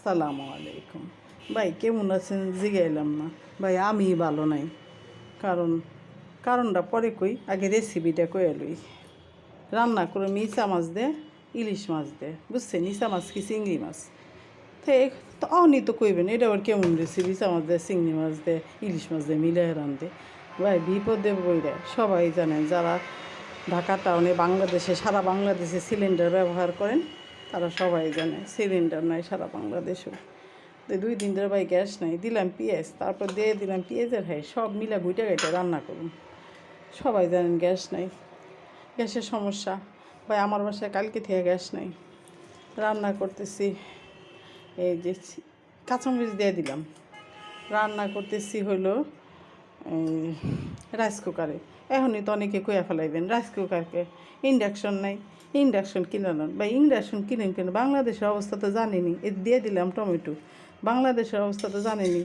সালামু আলাইকুম। ভাই কেমন আছেন জিগাইলাম না। ভাই আমি ভালো নাই। কারণটা পরে কই, আগে রেসিপিটা কয়ে লই। রান্না করে ইচা মাছ দে, ইলিশ মাছ দে, বুঝছেন? ইচা মাছ কি চিংড়ি মাছ? তো অহনি তো কইবেন এটা আবার কেমন রেসিপি? ইচা মাছ দে, চিংড়ি মাছ দে, ইলিশ মাছ দে মিলে রান্ধে। ভাই বিপদে বইরা সবাই জানেন, যারা ঢাকা টাউনে বাংলাদেশে, সারা বাংলাদেশে সিলিন্ডার ব্যবহার করেন, তারা সবাই জানে সিলিন্ডার নাই সারা বাংলাদেশেও। তো 2 দিন ধরে ভাই গ্যাস নাই, দিলাম পেঁয়াজ, তারপর দিয়ে দিলাম পেঁয়াজের হাই, সব মিলা গুইটা গাইটা রান্না করুন। সবাই জানেন গ্যাস নাই, গ্যাসের সমস্যা। ভাই আমার বাসায় কালকে থেকে গ্যাস নাই, রান্না করতেছি এই যে কাঁচামরিচ দিয়ে দিলাম, রান্না করতেছি হলো রাইস কুকারে। এখনই তো অনেকে কইয়া ফেলাইবেন রাইস কুকারকে, ইন্ডাকশন নাই, ইন্ডাকশন কিনে নেন। বা ইন্ডাকশন কিনেন কেন? বাংলাদেশের অবস্থা তো জানেনি, এ দিয়ে দিলাম টমেটো। বাংলাদেশের অবস্থা তো জানেনি,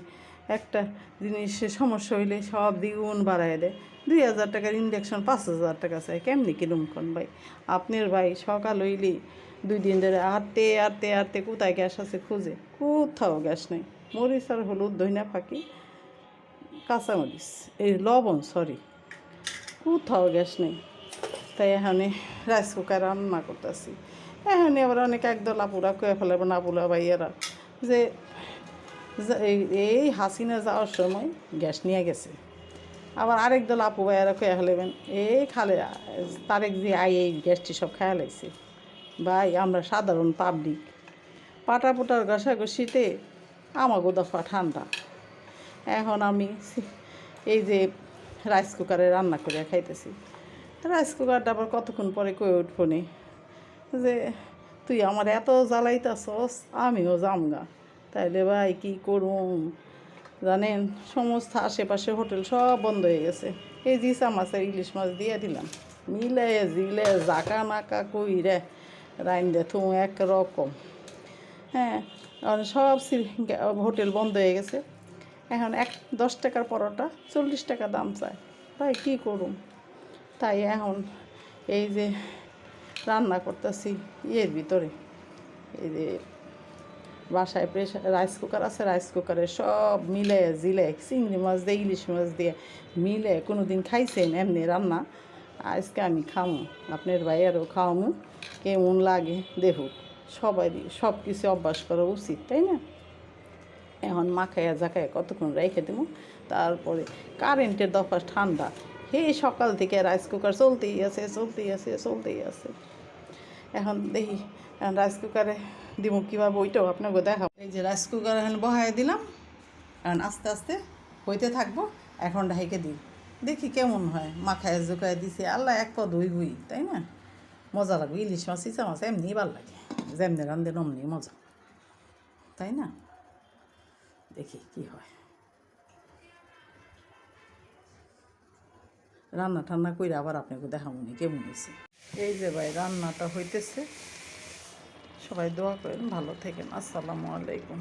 একটা জিনিসের সমস্যা হইলে সব দ্বিগুণ বাড়ায় দেয়। 2,000 টাকার ইন্ডাকশন 5,000 টাকা চাই, কেমনি কিনুম কোন ভাই? আপনার ভাই সকাল হইলি 2 দিন ধরে আটতে আটতে আটতে কোথায় গ্যাস আছে খুঁজে, কোথাও গ্যাস নেই। মরিচ আর হলুদ, ধইনা ফাঁকি, কাঁচামরিচ, এই লবণ, সরি, কোথাও গ্যাস নেই। তাই এখানে রাইস কুকার রান্না করতেছি। এখানে আবার অনেক একদল আপুরা কয়ে ফেলাবো, না আপুরা ভাইয়েরা, যে এই হাসিনা যাওয়ার সময় গ্যাস নিয়ে গেছে। আবার আরেক দল আপু ভাইয়েরা কয়ে ফেলাবেন, এই খালে তারেক যে এই গ্যাসটি সব খায়া লাগছে। ভাই আমরা সাধারণ পাবলিক, পাটা পোটার ঘষাঘষিতে আমাগো দফা ঠান্ডা। এখন আমি এই যে রাইস কুকারে রান্না করে খাইতেছি। রাইস কুকারটা আবার কতক্ষণ পরে কয়ে উঠবো নি যে তুই আমার এত জ্বালাইতাছস, আমিও জামগা। তাইলে ভাই কী করুম জানেন? সমস্ত আশেপাশে হোটেল সব বন্ধ হয়ে গেছে। এই জিসা মাছের ইলিশ মাছ দিয়ে দিলাম, মিলে জিলে জাকা নাকা কইরে রাইন দে থু একরকম। হ্যাঁ, সব হোটেল বন্ধ হয়ে গেছে। এখন 10 টাকার পরোটা 40 টাকা দাম চায়। ভাই কী করুম? তাই এখন এই যে রান্না করতেছি ইয়ের ভিতরে, এই যে বাসায় প্রেশার রাইস কুকার আছে, রাইস কুকারে সব মিলে জিলে চিংড়ি মাছ দিয়ে ইলিশ মাছ দিয়ে মিলে। কোনো দিন খাইছেন এমনি রান্না? আজকে আমি খামু, আপনার ভাইয়ারও খাওয়ামু, কেমন লাগে দেখুক। সবাই সব কিছু অভ্যাস করা উচিত, তাই না? এখন মাখাইয়া জাকাইয়া কতক্ষণ রেখে দেবো। তারপরে কারেন্টের দফা ঠান্ডা, হে সকাল থেকে রাইস কুকার চলতেই আছে চলতেই আছে চলতেই আছে। এখন দেখি এখন রাইস কুকারে দিব কীভাবে, ওইটাও আপনাকে দেখাবো। এই যে রাইস কুকার এখন বহাই দিলাম, এখন আস্তে আস্তে হইতে থাকবো। এখন ঢাইকে দিই, দেখি কেমন হয়। মাখায় জোকায় দিছে, আল্লাহ এক পদ হই, তাই না? মজা লাগবে। ইলিশ মাছ ইচা মাছ এমনি ভালো লাগে, যেমনি রান্ধে অমনি মজা, তাই না? দেখি কি হয়। রান্না টান্না করে আবার আপনাকে দেখাবো নি কেমন হয়েছে। এই যে ভাই রান্নাটা হইতেছে, সবাই দোয়া করেন, ভালো থাকেন। আসসালামু আলাইকুম।